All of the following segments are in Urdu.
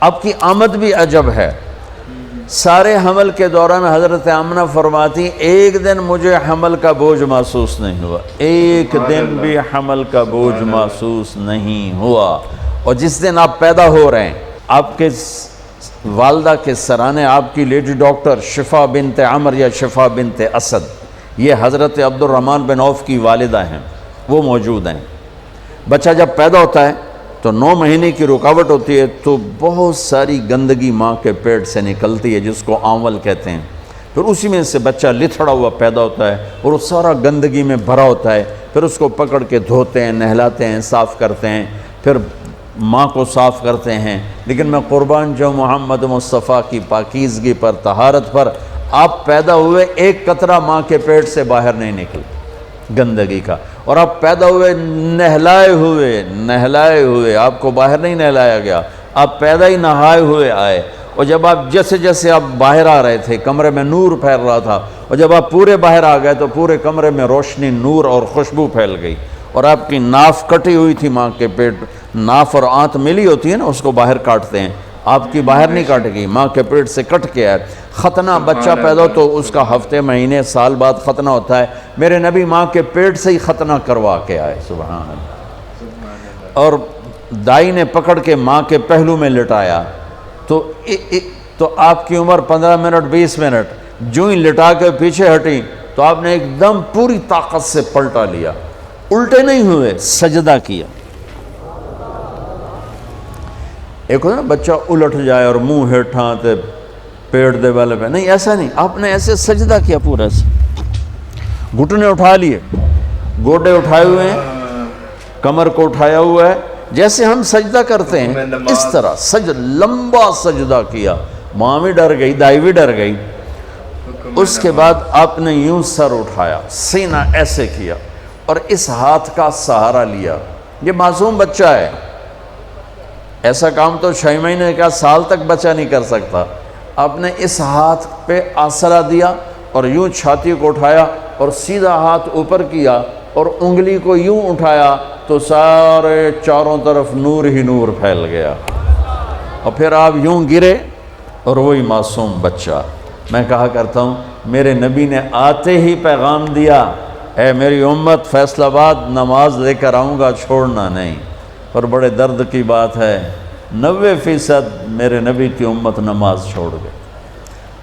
آپ کی آمد بھی عجب ہے۔ سارے حمل کے دوران حضرت آمنہ فرماتی ایک دن مجھے حمل کا بوجھ محسوس نہیں ہوا، ایک دن بھی حمل کا بوجھ محسوس نہیں ہوا۔ اور جس دن آپ پیدا ہو رہے ہیں، آپ کے والدہ کے سرانے آپ کی لیڈی ڈاکٹر شفا بنت عمر یا شفا بنت اسد، یہ حضرت عبد الرحمن بن عوف کی والدہ ہیں، وہ موجود ہیں۔ بچہ جب پیدا ہوتا ہے تو 9 مہینے کی رکاوٹ ہوتی ہے، تو بہت ساری گندگی ماں کے پیٹ سے نکلتی ہے جس کو آنول کہتے ہیں۔ پھر اسی میں سے بچہ لتھڑا ہوا پیدا ہوتا ہے اور وہ سارا گندگی میں بھرا ہوتا ہے، پھر اس کو پکڑ کے دھوتے ہیں، نہلاتے ہیں، صاف کرتے ہیں، پھر ماں کو صاف کرتے ہیں۔ لیکن میں قربان جو محمد مصطفیٰ کی پاکیزگی پر، طہارت پر، آپ پیدا ہوئے ایک قطرہ ماں کے پیٹ سے باہر نہیں نکلا گندگی کا، اور آپ پیدا ہوئے نہلائے ہوئے، آپ کو باہر نہیں نہلایا گیا، آپ پیدا ہی نہائے ہوئے آئے۔ اور جب آپ جیسے آپ باہر آ رہے تھے کمرے میں نور پھیل رہا تھا، اور جب آپ پورے باہر آ گئے تو پورے کمرے میں روشنی، نور اور خوشبو پھیل گئی۔ اور آپ کی ناف کٹی ہوئی تھی ماں کے پیٹ، ناف اور آنت ملی ہوتی ہے نا، اس کو باہر کاٹتے ہیں، آپ کی باہر نہیں کاٹ گئی، ماں کے پیٹ سے کٹ کے آئے۔ ختنہ بچہ پیدا ہو تو اس کا ہفتے، مہینے، سال بعد ختنہ ہوتا ہے، میرے نبی ماں کے پیٹ سے ہی ختنہ کروا کے آئے، سبحان اللہ۔ اور دائی نے پکڑ کے ماں کے پہلو میں لٹایا تو آپ کی عمر 15 منٹ 20 منٹ، جو ہی لٹا کے پیچھے ہٹی تو آپ نے ایک دم پوری طاقت سے پلٹا لیا، الٹے نہیں ہوئے، سجدہ کیا۔ ایک ہوتا ہے نا بچہ الٹ جائے اور منہ ہیٹھاں تے پیڑ دے والے پہ، نہیں ایسا نہیں، آپ نے ایسے سجدہ کیا، پورا سے گھٹنے اٹھا لیے، گوڈے اٹھائے ہوئے ہیں، کمر کو اٹھایا ہوا ہے، جیسے ہم سجدہ کرتے ہیں اس طرح لمبا سجدہ کیا۔ ماں بھی ڈر گئی، دائی بھی ڈر گئی۔ اس کے بعد آپ نے یوں سر اٹھایا، سینہ ایسے کیا اور اس ہاتھ کا سہارا لیا۔ یہ معصوم بچہ ہے، ایسا کام تو 6 مہینے کا، سال تک بچہ نہیں کر سکتا۔ آپ نے اس ہاتھ پہ آسرا دیا اور یوں چھاتی کو اٹھایا اور سیدھا ہاتھ اوپر کیا اور انگلی کو یوں اٹھایا تو سارے چاروں طرف نور ہی نور پھیل گیا، اور پھر آپ یوں گرے اور وہی معصوم بچہ۔ میں کہا کرتا ہوں میرے نبی نے آتے ہی پیغام دیا، اے میری امت، فیصل آباد نماز لے کر آؤں گا، چھوڑنا نہیں۔ اور بڑے درد کی بات ہے 90% میرے نبی کی امت نماز چھوڑ گئے،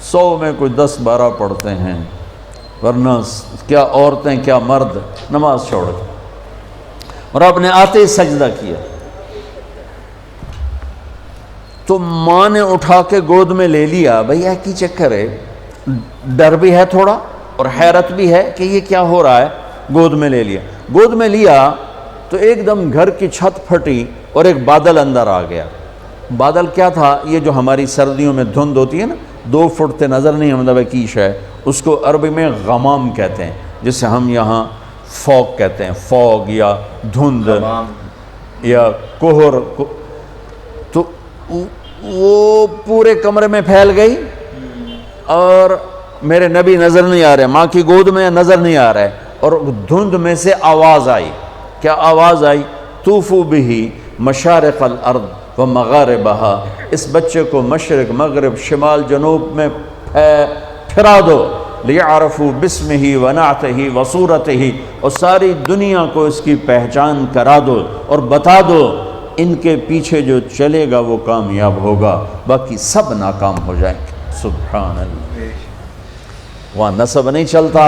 100 میں کوئی 10-12 پڑھتے ہیں، ورنہ کیا عورتیں کیا مرد نماز چھوڑ گئے۔ اور آپ نے آتے ہی سجدہ کیا تو ماں نے اٹھا کے گود میں لے لیا۔ بھئی کی چکر ہے، ڈر بھی ہے تھوڑا اور حیرت بھی ہے کہ یہ کیا ہو رہا ہے۔ گود میں لے لیا، گود میں لیا تو ایک دم گھر کی چھت پھٹی اور ایک بادل اندر آ گیا۔ بادل کیا تھا؟ یہ جو ہماری سردیوں میں دھند ہوتی ہے نا، 2 فٹ تے نظر نہیں مطلب کیش ہے، اس کو عربی میں غمام کہتے ہیں، جسے ہم یہاں فوگ کہتے ہیں، فوگ یا دھند یا کوہر۔ تو وہ پورے کمرے میں پھیل گئی اور میرے نبی نظر نہیں آ رہے، ماں کی گود میں نظر نہیں آ رہے، اور دھند میں سے آواز آئی۔ کیا آواز آئی؟ طوفوا بہ مشارق الارض و مغاربہا، اس بچے کو مشرق، مغرب، شمال، جنوب میں پھرا دو، لیعرفوا باسمہ و نعتہ و صورتہ، اور ساری دنیا کو اس کی پہچان کرا دو اور بتا دو، ان کے پیچھے جو چلے گا وہ کامیاب ہوگا، باقی سب ناکام ہو جائیں گے۔ سبحان اللہ۔ وہاں نسب نہیں چلتا،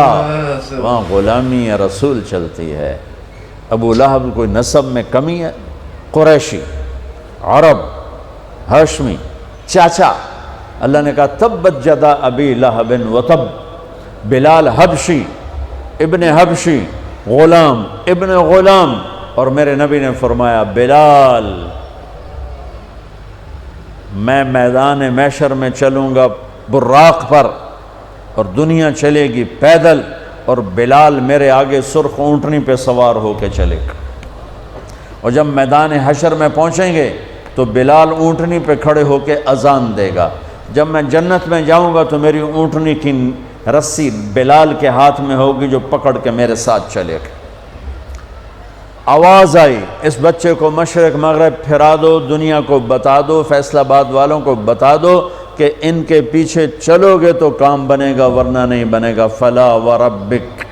وہاں غلامی رسول چلتی ہے۔ ابو لہب کوئی نسب میں کمی ہے؟ قریشی، عرب، ہاشمی، چاچا۔ اللہ نے کہا تبت جدا ابی لہب و تب، بلال حبشی، ابن حبشی، غلام ابن غلام، اور میرے نبی نے فرمایا بلال میں میدان محشر میں چلوں گا براق پر اور دنیا چلے گی پیدل، اور بلال میرے آگے سرخ اونٹنی پہ سوار ہو کے چلے گا۔ اور جب میدان حشر میں پہنچیں گے تو بلال اونٹنی پہ کھڑے ہو کے اذان دے گا۔ جب میں جنت میں جاؤں گا تو میری اونٹنی کی رسی بلال کے ہاتھ میں ہوگی جو پکڑ کے میرے ساتھ چلے گا۔ آواز آئی اس بچے کو مشرق مغرب پھرا دو، دنیا کو بتا دو، فیصل آباد والوں کو بتا دو کہ ان کے پیچھے چلو گے تو کام بنے گا ورنہ نہیں بنے گا۔ فلا وربک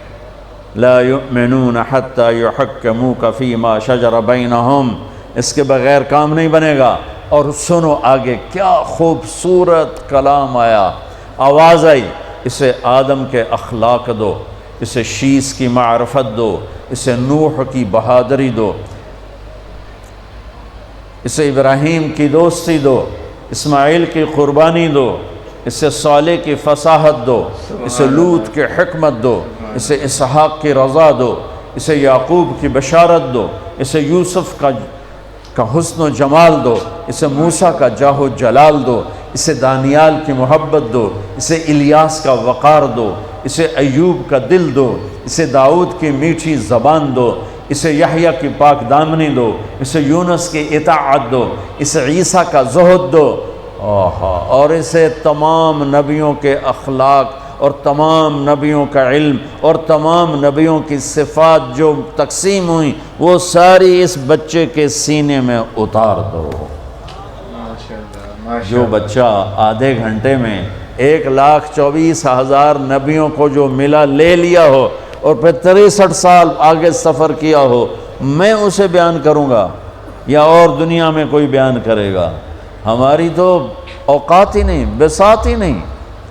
لا یؤمنون حتی یحکموک فیما شجر بینہم، اس کے بغیر کام نہیں بنے گا۔ اور سنو آگے کیا خوبصورت کلام آیا، آواز آئی، اسے آدم کے اخلاق دو، اسے شیس کی معرفت دو، اسے نوح کی بہادری دو، اسے ابراہیم کی دوستی دو، اسماعیل کی قربانی دو، اسے صالح کی فصاحت دو، اسے لوط کی حکمت دو، اسے اسحاق کی رضا دو، اسے یعقوب کی بشارت دو، اسے یوسف کا حسن و جمال دو، اسے موسیٰ کا جاہ و جلال دو، اسے دانیال کی محبت دو، اسے الیاس کا وقار دو، اسے ایوب کا دل دو، اسے داؤد کی میٹھی زبان دو، اسے یحییٰ کی پاک دامنی دو، اسے یونس کی اطاعت دو، اسے عیسیٰ کا زہد دو، اور اسے تمام نبیوں کے اخلاق اور تمام نبیوں کا علم اور تمام نبیوں کی صفات جو تقسیم ہوئیں وہ ساری اس بچے کے سینے میں اتار دو۔ جو بچہ آدھے گھنٹے میں 1,24,000 نبیوں کو جو ملا لے لیا ہو اور پھر 63 سال آگے سفر کیا ہو، میں اسے بیان کروں گا یا اور دنیا میں کوئی بیان کرے گا؟ ہماری تو اوقات ہی نہیں، بساط ہی نہیں،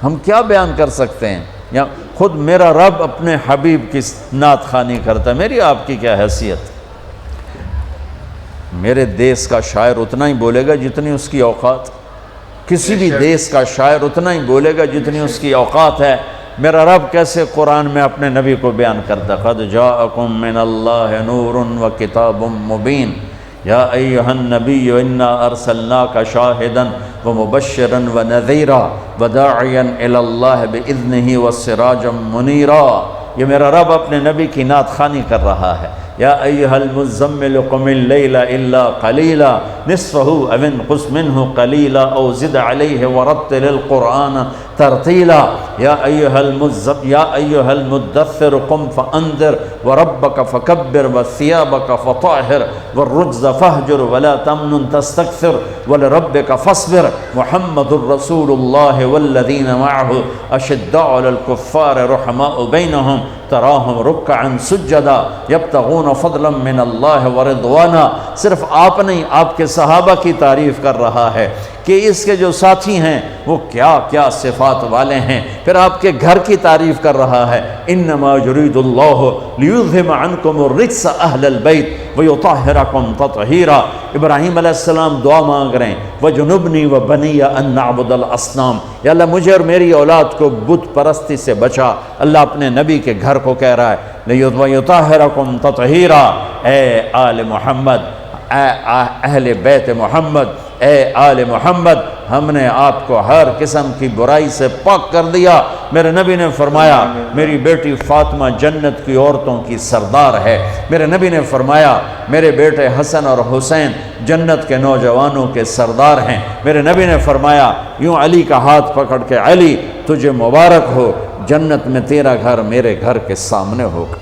ہم کیا بیان کر سکتے ہیں؟ یا خود میرا رب اپنے حبیب کی نعت خوانی کرتا ہے، میری آپ کی کیا حیثیت؟ میرے دیس کا شاعر اتنا ہی بولے گا جتنی اس کی اوقات، کسی بھی دیس کا شاعر اتنا ہی بولے گا جتنی اس کی اوقات ہے۔ میرا رب کیسے قرآن میں اپنے نبی کو بیان کرتا، قد جاءکم من اللہ نور و کتاب مبین یا ایہا النبی انا ارسلناک شاہدا ومبشرا ونذیرا وداعیا الی اللہ باذنہ وسراجا منیرا۔ یہ میرا رب اپنے نبی کی نعت خوانی کر رہا ہے۔ یا ایہا المزمل قم اللیل الا قلیلا نصفہ او انقص منہ قلیلا او زد علیہ ورتل القرآن ترتیلا۔ یا ایہا المدثر قم فانذر وربک فکبر وثیابک فطہر والرجز فہجر ولا تمنن تستکثر ولربک فاصبر محمد الرسول اللہ والذین معہ اشداء علی الکفار رحماء بینہم تراہم رکعا سجدا یبتغون فضلا من اللہ ورضوانا۔ صرف آپ نہیں، آپ کے صحابہ کی تعریف کر رہا ہے کہ اس کے جو ساتھی ہیں وہ کیا کیا صفات والے ہیں، پھر آپ کے گھر کی تعریف کر رہا ہے۔ انما یرید اللہ لیذہب عنکم الرجس اہل البیت ویطہرکم تطہیرا۔ ابراہیم علیہ السلام دعا مانگ رہے ہیں وجنبنی وبنی ان نعبد الاصنام، یا اللہ مجھے اور میری اولاد کو بت پرستی سے بچا۔ اللہ اپنے نبی کے گھر کو کہہ رہا ہے ویطہرکم تطہیرا۔ اے آل محمد، اے اہل بیت محمد، اے آل محمد، ہم نے آپ کو ہر قسم کی برائی سے پاک کر دیا۔ میرے نبی نے فرمایا میری بیٹی فاطمہ جنت کی عورتوں کی سردار ہے۔ میرے نبی نے فرمایا میرے بیٹے حسن اور حسین جنت کے نوجوانوں کے سردار ہیں۔ میرے نبی نے فرمایا یوں علی کا ہاتھ پکڑ کے علی تجھے مبارک ہو، جنت میں تیرا گھر میرے گھر کے سامنے ہوگا۔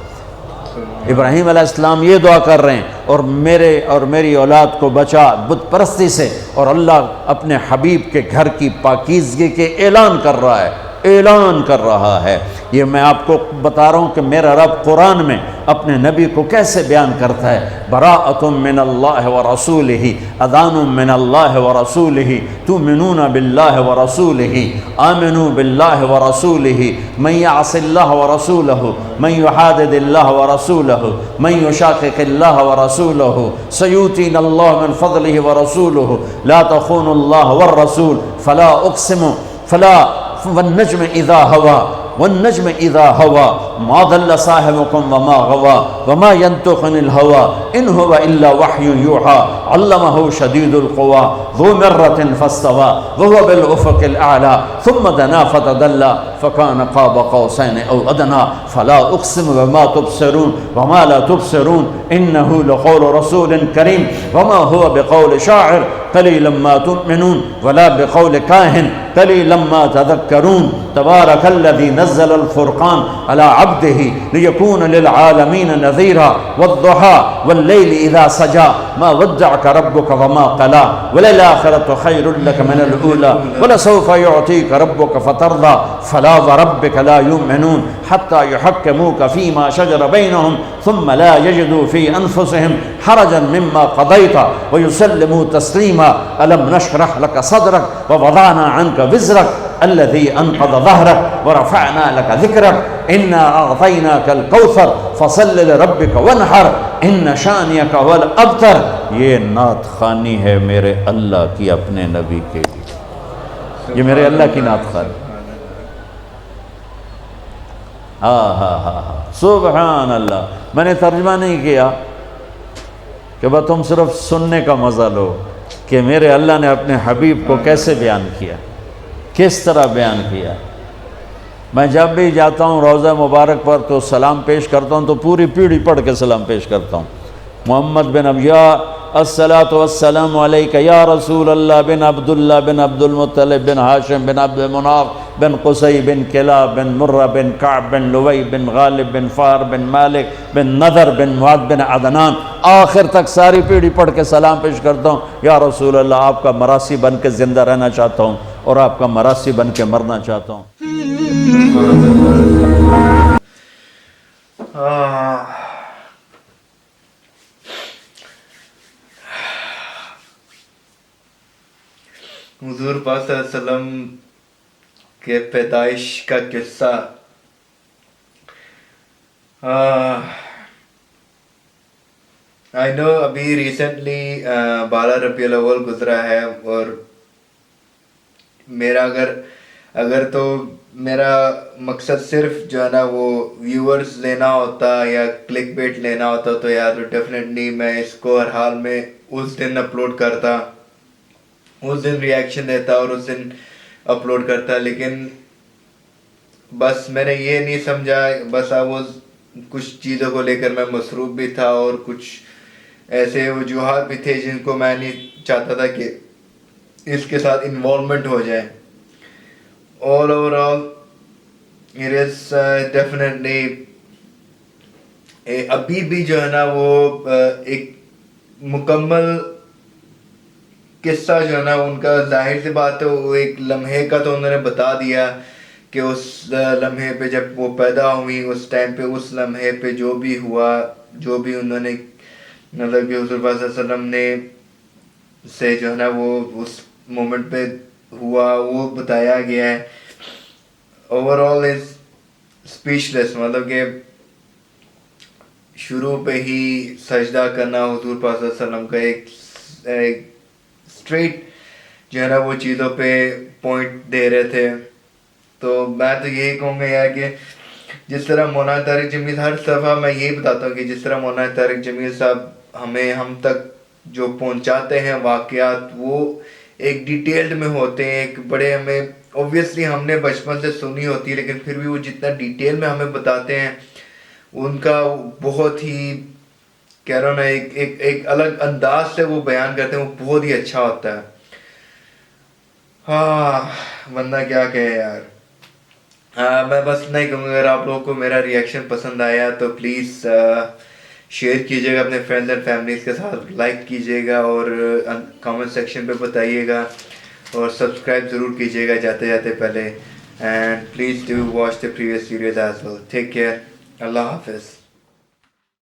ابراہیم علیہ السلام یہ دعا کر رہے ہیں اور میرے اور میری اولاد کو بچا بت پرستی سے، اور اللہ اپنے حبیب کے گھر کی پاکیزگی کے اعلان کر رہا ہے، اعلان کر رہا ہے۔ یہ میں آپ کو بتا رہا ہوں کہ میرا رب قرآن میں اپنے نبی کو کیسے بیان کرتا ہے۔ براءۃ من اللہ ورسولہ، اذان من اللہ ورسولہ، تؤمنون باللہ ورسولہ، آمنوا باللہ ورسولہ، من یعص اللہ ورسولہ، من یحادد اللہ ورسولہ، من یشاقق اللہ ورسولہ، سیؤتینا اللہ من فضلہ ورسولہ، لا تخونوا اللہ والرسول، فلا اقسم والنجم اذا ہوا، والنجم اذا ہوا، ما ضل صاحبکم وما غوا، وما ينطق عن الهوى ان هو الا وحی یوحى، علمہ شدید القوى ذو مرة فاستوى وهو بالافق الاعلى ثم دنا فتدلى فكان قاب قوسين او ادنى فلا اقسم بما تبصرون وما لا تبصرون انه لقول رسول کریم وما هو بقول شاعر قليلا ما تؤمنون ولا بقول كاهن قليلا ما تذكرون تبارك الذي نزل الفرقان على عبده ليكون للعالمين نذيرا والضحى والليل إذا سجى ما ودعك ربك وما قلى وللآخرة خير لك من الأولى ولسوف يعطيك ربك فترضى فلا وربك لا يؤمنون حتى يحكموك فيما شجر بينهم ثم لا يجدوا في أنفسهم حرجا مما قضيت ويسلموا تسليما ألم نشرح لك صدرك ووضعنا عنك وزرك الذي أنقض ظهرك ورفعنا لك ذكرك إنا أعطيناك الكوثر فصل لربك وانحر إن شانئك هو الأبتر. یہ نعت خوانی ہے میرے اللہ کی اپنے نبی کے لیے. یہ میرے اللہ کی نعت خوانی. سبحان اللہ. میں نے ترجمہ نہیں کیا کہ بس تم صرف سننے کا مزہ لو کہ میرے اللہ نے اپنے حبیب کو کیسے بیان کیا, کس طرح بیان کیا. میں جب بھی جاتا ہوں روضہ مبارک پر تو سلام پیش کرتا ہوں تو پوری پیڑھی پڑھ کے سلام پیش کرتا ہوں. محمد بن ابیا الصلاۃ والسلام علیک یا رسول اللہ بن عبداللہ بن عبد المطلب بن ہاشم بن عبد مناف بن قصی بن کلاب بن مرہ بن کعب بن لوی بن غالب بن فار بن مالک بن نذر بن معد بن عدنان, آخر تک ساری پیڑھی پڑھ کے سلام پیش کرتا ہوں. یا رسول اللہ آپ کا مراسی بن کے زندہ رہنا چاہتا ہوں اور آپ کا مراسی بن کے مرنا چاہتا ہوں. حضور پاک صلی اللہ علیہ وسلم کے پیدائش کا قصہ. آئی نو ابھی ریسنٹلی 12 ربیع الاول گزرا ہے اور میرا اگر تو میرا مقصد صرف جو ہے نا وہ ویورز لینا ہوتا یا کلک بیٹ لینا ہوتا تو یار ڈیفینیٹلی میں اس کو ہر حال میں اس دن اپلوڈ کرتا, اس دن ریاکشن دیتا اور اس دن اپلوڈ کرتا. لیکن بس میں نے یہ نہیں سمجھا, بس اب وہ کچھ چیزوں کو لے کر میں مصروف بھی تھا اور کچھ ایسے وجوہات بھی تھے جن کو میں نہیں چاہتا تھا کہ اس کے ساتھ انوالومنٹ ہو جائے. All over all it is definitely ابھی بھی جو ہے نا وہ ایک مکمل قصہ جو ہے نا ان کا ظاہر سی بات ہے وہ ایک لمحے کا تو انہوں نے بتا دیا کہ اس لمحے پہ جب وہ پیدا ہوئی اس ٹائم پہ اس لمحے پہ جو بھی ہوا, جو بھی انہوں نے مطلب کہ حضور پاک صلی اللہ علیہ وسلم نے سے جو ہے نا وہ اس مومنٹ پہ ہوا وہ بتایا گیا ہے. اوور آل از اسپیچ لیس, مطلب کہ شروع پہ ہی سجدہ کرنا حضور پاک صلی اللہ علیہ وسلم کا ایک اسٹریٹ جو ہے نا وہ چیزوں پہ پوائنٹ دے رہے تھے. تو میں تو یہی کہوں گا یار کہ جس طرح مولانا طارق جمیل, ہر دفعہ میں یہی بتاتا ہوں کہ جس طرح مولانا طارق جمیل صاحب ہم تک جو پہنچاتے ہیں واقعات وہ ایک ڈیٹیلڈ میں ہوتے ہیں, ایک بڑے ہمیں اوبویسلی ہم نے بچپن سے سنی ہوتی ہے لیکن پھر بھی وہ جتنا ڈیٹیل میں ہمیں بتاتے ہیں ان کا بہت ہی کہہ رہا ہوں نا ایک الگ انداز سے وہ بیان کرتے ہیں, وہ بہت ہی اچھا ہوتا ہے. بندہ کیا کہے یار. میں بس نہیں کہوں گا, اگر آپ لوگوں کو میرا ریئیکشن پسند آیا تو پلیز شیئر کیجیے گا اپنے فرینڈز اینڈ فیملیز کے ساتھ, لائک کیجیے گا اور کامنٹ سیکشن پہ بتائیے گا اور سبسکرائب ضرور کیجیے گا جاتے جاتے پہلے. And please do watch the previous videos as well. Take care. اللہ حافظ.